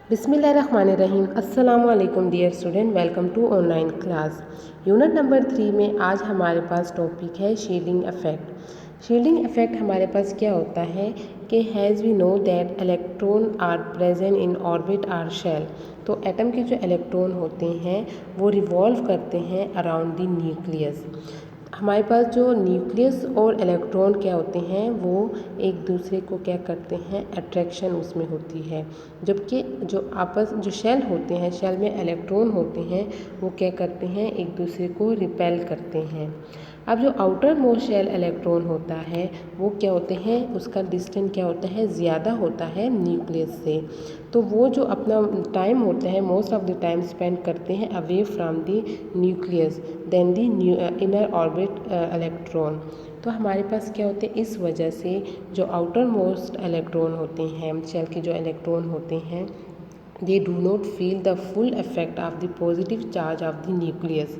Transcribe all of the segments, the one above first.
बिस्मिल्लाहिर्रहमानिर्रहीम। अस्सलाम वालेकुम dear student, welcome to online class. Unit number 3 में आज हमारे पास टॉपिक है शील्डिंग इफ़ेक्ट। शील्डिंग इफ़ेक्ट हमारे पास क्या होता है कि has we know that electron are present in orbit or shell. तो एटम के जो इलेक्ट्रॉन होते हैं वो रिवॉल्व करते हैं अराउंड द न्यूक्लियस। हमारे पास जो न्यूक्लियस और इलेक्ट्रॉन क्या होते हैं वो एक दूसरे को क्या करते हैं, अट्रैक्शन उसमें होती है। जबकि जो शेल होते हैं, शेल में इलेक्ट्रॉन होते हैं वो क्या करते हैं, एक दूसरे को रिपेल करते हैं। अब जो आउटर मोस्ट शेल इलेक्ट्रॉन होता है वो क्या होते हैं, उसका डिस्टेंस क्या होता है, ज़्यादा होता है न्यूक्लियस से। तो वो जो अपना टाइम होता है most of the time spend करते हैं away from the nucleus then the inner orbit electron. तो हमारे पास क्या होते हैं, इस वजह से जो आउटर मोस्ट इलेक्ट्रॉन होते हैं, शेल के जो इलेक्ट्रॉन होते हैं, they do not feel the full effect of the positive charge of the nucleus.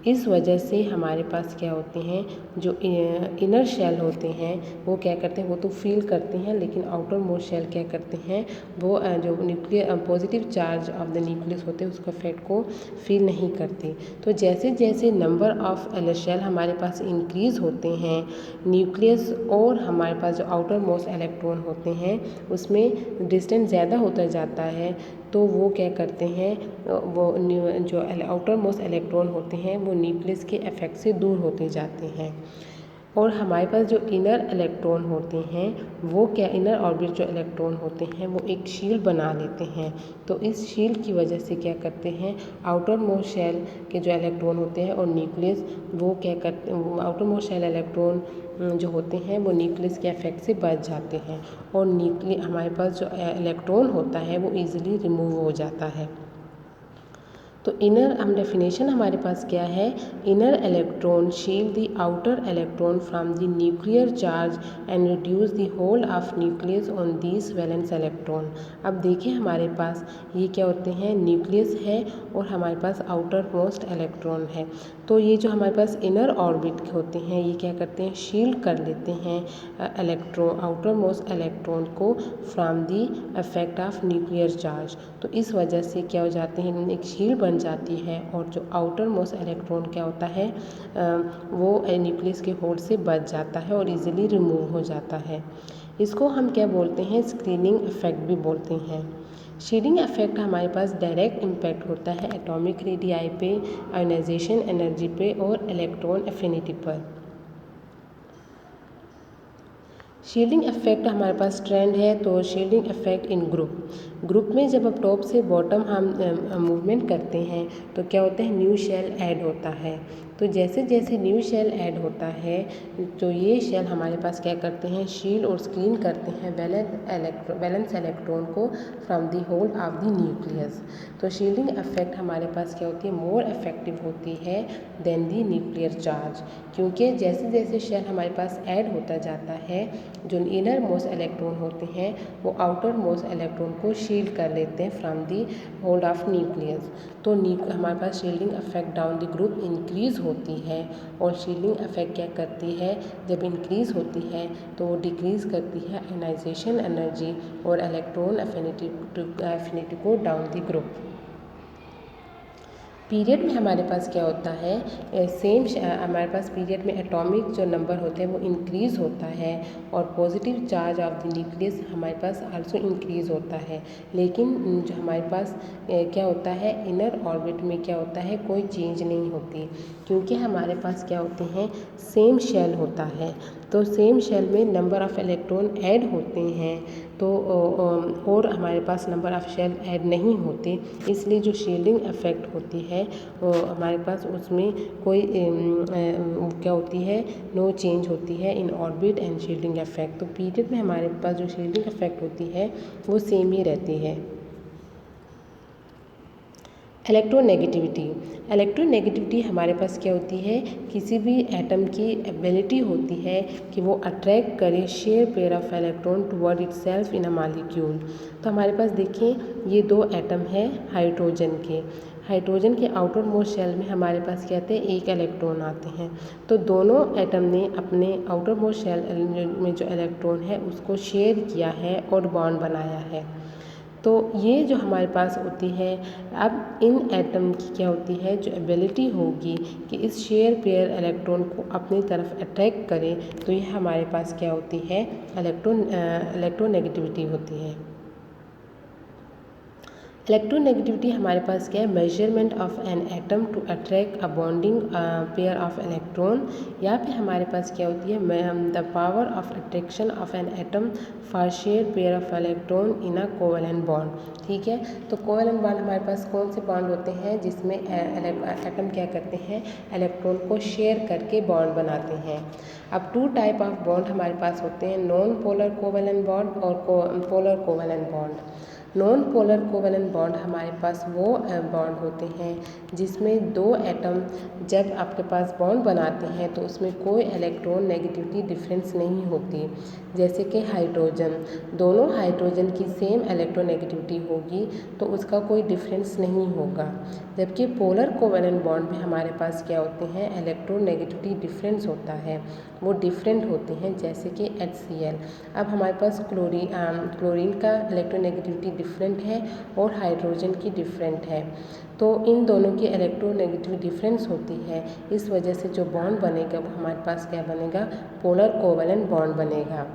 इस वजह से हमारे पास क्या होते हैं, जो इनर शेल होते हैं वो क्या करते हैं, वो तो फील करते हैं, लेकिन आउटर मोस्ट शेल क्या करते हैं, वो जो nuclear positive charge of the nucleus होते हैं उसका इफेक्ट को फील नहीं करते। तो जैसे जैसे नंबर ऑफ शेल हमारे पास इंक्रीज़ होते हैं न्यूक्लियस और हमारे पास जो आउटर मोस्ट इलेक्ट्रॉन होते हैं उसमें डिस्टेंस ज़्यादा होता जाता है, तो वो क्या करते हैं, वो जो आउटर मोस्ट इलेक्ट्रॉन होते हैं वो न्यूक्लियस के इफेक्ट से दूर होते जाते हैं। और हमारे पास जो इनर इलेक्ट्रॉन होते हैं वो क्या, इनर ऑर्बिट जो इलेक्ट्रॉन होते हैं वो एक शील्ड बना लेते हैं। तो इस शील्ड की वजह से क्या करते हैं, आउटर मोस्ट शेल के जो इलेक्ट्रॉन होते हैं और न्यूक्लियस वो क्या करते हैं, आउटर मोस्ट शेल इलेक्ट्रॉन जो होते हैं वो न्यूक्लियस के इफेक्ट से बच जाते हैं और हमारे पास जो इलेक्ट्रॉन होता है वो ईजिली रिमूव हो जाता है। तो इनर हम डेफिनेशन हमारे पास क्या है, inner electron shield the outer electron from the nuclear charge and reduce the hold of nucleus on this valence electron. अब देखिए हमारे पास ये क्या होते हैं, न्यूक्लियस है और हमारे पास आउटर मोस्ट इलेक्ट्रॉन है। तो ये जो हमारे पास इनर ऑर्बिट होते हैं ये क्या करते हैं, शील्ड कर लेते हैं इलेक्ट्रॉन, आउटर मोस्ट इलेक्ट्रॉन को from the effect of nuclear charge. तो इस वजह से क्या हो जाते हैं, एक शील्ड बन जाती है और जो आउटर मोस्ट इलेक्ट्रॉन क्या होता है वो न्यूक्लियस के होल्ड से बच जाता है और इजीली रिमूव हो जाता है। इसको हम क्या बोलते हैं, स्क्रीनिंग इफेक्ट भी बोलते हैं। शील्डिंग इफेक्ट हमारे पास डायरेक्ट इम्पैक्ट होता है एटॉमिक रेडियाई पे, आयोनाइजेशन एनर्जी पे और इलेक्ट्रॉन एफिनिटी पर। शील्डिंग इफेक्ट हमारे पास ट्रेंड है, तो शील्डिंग इफेक्ट इन ग्रुप में जब अब टॉप से बॉटम हम मूवमेंट करते हैं तो क्या होता है, न्यू शेल ऐड होता है। तो जैसे जैसे न्यू शेल ऐड होता है तो ये शेल हमारे पास क्या करते हैं, शील्ड और स्क्रीन करते हैं वैलेंस इलेक्ट्रॉन को from the hold of the nucleus. तो शील्डिंग इफेक्ट हमारे पास क्या होती है, मोर इफेक्टिव होती है देन द न्यूक्लियर चार्ज, क्योंकि जैसे जैसे शेल हमारे पास ऐड होता जाता है जो इनर मोस्ट इलेक्ट्रॉन होते हैं वो आउटर मोस्ट इलेक्ट्रॉन को शील्ड कर लेते हैं from the hold of nucleus. तो हमारे पास shielding effect down the group increase होती है और शील्डिंग इफेक्ट क्या करती है, जब इंक्रीज़ होती है तो वो डिक्रीज़ करती है आयोनाइजेशन एनर्जी और इलेक्ट्रॉन एफिनिटी को डाउन द ग्रुप। पीरियड में हमारे पास क्या होता है, हमारे पास पीरियड में एटॉमिक जो नंबर होते हैं वो इंक्रीज़ होता है और positive charge of the nucleus हमारे पास आल्सो इंक्रीज़ होता है। लेकिन जो हमारे पास क्या होता है, इनर ऑर्बिट में क्या होता है, कोई चेंज नहीं होती, क्योंकि हमारे पास क्या होते हैं, सेम शेल होता है। तो सेम शेल में नंबर ऑफ़ इलेक्ट्रॉन ऐड होते हैं तो और हमारे पास नंबर ऑफ़ शेल ऐड नहीं होते, इसलिए जो शील्डिंग इफेक्ट होती है वो हमारे पास उसमें कोई क्या होती है, नो चेंज होती है in orbit and shielding effect. तो पीरियड में हमारे पास जो शील्डिंग इफेक्ट होती है वो सेम ही रहती है। इलेक्ट्रोनेगेटिविटी हमारे पास क्या होती है, किसी भी एटम की एबिलिटी होती है कि वो अट्रैक्ट करे share pair of electron toward itself in a molecule. तो हमारे पास देखिए ये दो एटम है हाइड्रोजन के आउटर मोस्ट शेल में हमारे पास क्या आते हैं, एक इलेक्ट्रॉन आते हैं। तो दोनों एटम ने अपने आउटर मोस्ट शेल में जो इलेक्ट्रॉन है उसको शेयर किया है और बॉन्ड बनाया है। तो ये जो हमारे पास होती है, अब इन एटम की क्या होती है, जो एबिलिटी होगी कि इस शेयर पेयर इलेक्ट्रॉन को अपनी तरफ अट्रैक्ट करें, तो ये हमारे पास क्या होती है, इलेक्ट्रोनेगेटिविटी होती है। इलेक्ट्रोनेगेटिविटी हमारे पास क्या है, measurement of an atom to attract a bonding pair of electron. या फिर हमारे पास क्या होती है, the power of attraction of an atom for share pair of electron in a covalent bond. ठीक है, तो कोवेलेंट बॉन्ड हमारे पास कौन से बॉन्ड होते हैं, जिसमें एटम क्या करते हैं, इलेक्ट्रॉन को शेयर करके बॉन्ड बनाते हैं। अब टू टाइप ऑफ बॉन्ड हमारे पास होते हैं, नॉन पोलर कोवेलेंट बॉन्ड और polar covalent bond. Non polar covalent bond हमारे पास वो बॉन्ड होते हैं जिसमें दो एटम जब आपके पास बॉन्ड बनाते हैं तो उसमें कोई इलेक्ट्रॉन नेगेटिविटी डिफरेंस नहीं होती। जैसे कि हाइड्रोजन, दोनों हाइड्रोजन की सेम इलेक्ट्रोनेगेटिविटी होगी तो उसका कोई डिफरेंस नहीं होगा। जबकि पोलर कोवेलेंट बॉन्ड में हमारे पास क्या होते हैं, इलेक्ट्रोनेगेटिविटी डिफरेंस होता है, वो डिफरेंट होते हैं। जैसे कि HCl, अब हमारे पास क्लोरीन का इलेक्ट्रोनेगेटिविटी डिफरेंट है और हाइड्रोजन की डिफरेंट है, तो इन दोनों की इलेक्ट्रोनेगेटिविटी डिफरेंस होती है। इस वजह से जो बॉन्ड बनेगा वो हमारे पास क्या बनेगा, पोलर कोवेलेंट बॉन्ड बनेगा।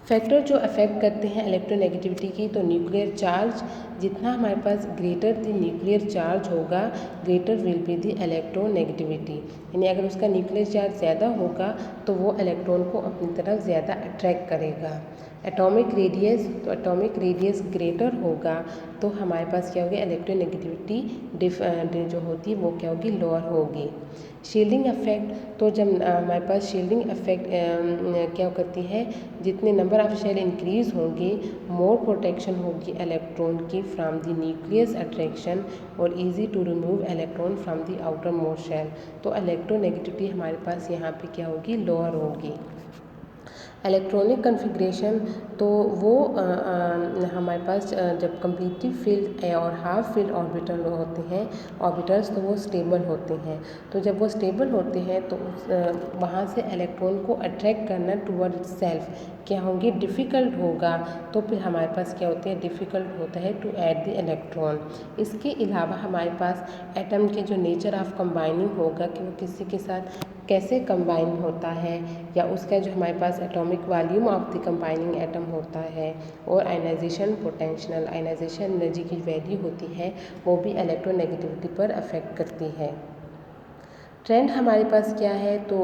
फैक्टर जो अफेक्ट करते हैं इलेक्ट्रोनेगेटिविटी की, तो न्यूक्लियर चार्ज, जितना हमारे पास ग्रेटर द न्यूक्लियर चार्ज होगा greater will be the electronegativity. यानी अगर उसका न्यूक्लियर चार्ज ज़्यादा होगा तो वो इलेक्ट्रॉन को अपनी तरफ ज़्यादा अट्रैक्ट करेगा। एटॉमिक रेडियस, तो एटॉमिक रेडियस ग्रेटर होगा तो हमारे पास क्या होगी, इलेक्ट्रोनेगेटिविटी जो होती है वो क्या होगी, लोअर होगी। शील्डिंग इफेक्ट, तो जब हमारे पास शील्डिंग इफेक्ट क्या करती है, जितने नंबर ऑफ शेल इंक्रीज होंगे मोर प्रोटेक्शन होगी इलेक्ट्रॉन की फ्रॉम द न्यूक्लियस अट्रैक्शन और easy to remove electron from the outermost shell. तो इलेक्ट्रोनेगेटिविटी हमारे पास यहाँ पे क्या होगी, लोअर होगी। इलेक्ट्रॉनिक कन्फिग्रेशन, तो वो हमारे पास जब कम्प्लीटली फिल्ड और हाफ फिल्ड ऑर्बिटल होते हैं ऑर्बिटल्स, तो वो स्टेबल होते हैं। तो जब वो स्टेबल होते हैं तो वहाँ से इलेक्ट्रॉन को अट्रैक्ट करना टूवर्ड सेल्फ क्या होंगी, डिफ़िकल्ट होगा। तो फिर हमारे पास क्या होते हैं, डिफ़िकल्ट होता है टू ऐड द इलेक्ट्रॉन। इसके अलावा हमारे पास एटम के जो नेचर ऑफ कंबाइनिंग होगा कि वो किसी के साथ कैसे कंबाइन होता है, या उसका जो हमारे पास atomic volume of the combining atom होता है, और आयनाइजेशन पोटेंशियल, आयनाइजेशन एनर्जी की वैल्यू होती है, वो भी इलेक्ट्रोनेगेटिविटी पर अफेक्ट करती है। ट्रेंड हमारे पास क्या है, तो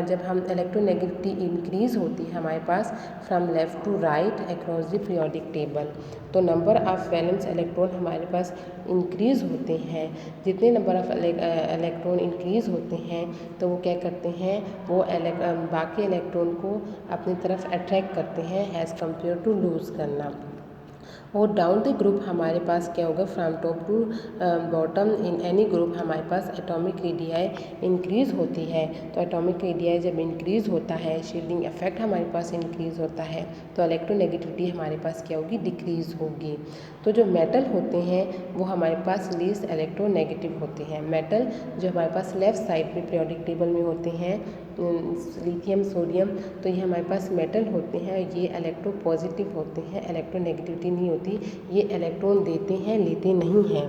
जब हम इलेक्ट्रोनेगेटिविटी इंक्रीज़ होती है हमारे पास from left to right across the periodic table, तो नंबर ऑफ वैलेंस इलेक्ट्रॉन हमारे पास इंक्रीज़ होते हैं। जितने नंबर ऑफ इलेक्ट्रॉन इंक्रीज़ होते हैं तो वो क्या करते हैं, वो बाकी इलेक्ट्रॉन को अपनी तरफ अट्रैक्ट करते हैं एज़ कम्पेयर टू लूज़ करना। और डाउन द ग्रुप हमारे पास क्या होगा, from top to bottom in any group हमारे पास एटॉमिक रेडियाई इंक्रीज़ होती है। तो एटॉमिक रेडियाई जब इंक्रीज़ होता है, शील्डिंग इफेक्ट हमारे पास इंक्रीज़ होता है, तो इलेक्ट्रोनेगेटिविटी हमारे पास क्या होगी, डिक्रीज़ होगी। तो जो मेटल होते हैं वो हमारे पास लीस्ट इलेक्ट्रोनेगेटिव होते हैं। मेटल जो हमारे पास लेफ़्ट साइड में पीरियोडिक टेबल में होते हैं, लिथियम, सोडियम, तो ये हमारे पास मेटल होते हैं, ये इलेक्ट्रो पॉजिटिव होते हैं, इलेक्ट्रोनेगेटिविटी नहीं होती, ये इलेक्ट्रॉन देते हैं, लेते नहीं हैं।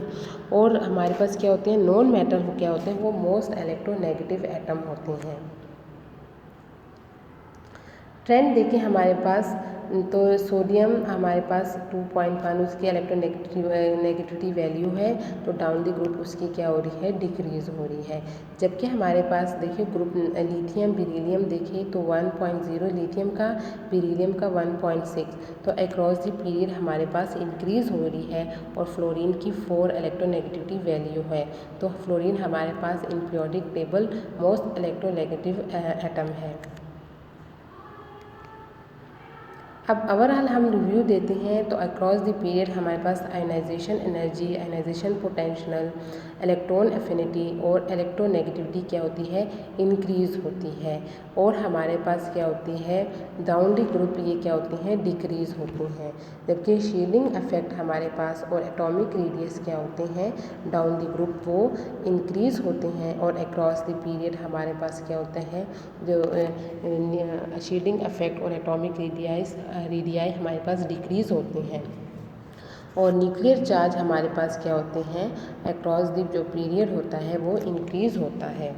और हमारे पास क्या होते हैं, नॉन मेटल क्या होते हैं, वो मोस्ट इलेक्ट्रोनेगेटिव एटम होते हैं। ट्रेंड देखें हमारे पास, तो सोडियम हमारे पास 2.1 उसकी इलेक्ट्रोनेगेटिविटी वैल्यू है, तो डाउन द ग्रुप उसकी क्या हो रही है, डिक्रीज़ हो रही है। जबकि हमारे पास देखिए ग्रुप लिथियम बेरिलियम देखिए तो 1.0 लिथियम का, बेरिलियम का 1.6, तो अक्रॉस द पीरियड हमारे पास इंक्रीज़ हो रही है। और फ्लोरीन की 4 इलेक्ट्रोनेगेटिविटी वैल्यू है, तो फ्लोरीन हमारे पास in periodic table most electronegative atom है। अब ओवरऑल हम रिव्यू देते हैं, तो अक्रॉस द पीरियड हमारे पास ionization energy, ionization potential, electron affinity और इलेक्ट्रोनेगेटिविटी क्या होती है, इंक्रीज़ होती है। और हमारे पास क्या होती है, डाउन द ग्रुप ये क्या होती हैं, डिक्रीज़ होती हैं। जबकि शील्डिंग इफेक्ट हमारे पास और एटॉमिक रेडियस क्या होते हैं, डाउन द ग्रुप वो इंक्रीज़ होते हैं। और अक्रॉस द पीरियड हमारे पास क्या होता है, जो शील्डिंग इफेक्ट और एटॉमिक रेडियस रेडियाई हमारे पास डिक्रीज़ होते हैं और न्यूक्लियर चार्ज हमारे पास क्या होते हैं, अक्रॉस द जो पीरियड होता है वो इंक्रीज़ होता है।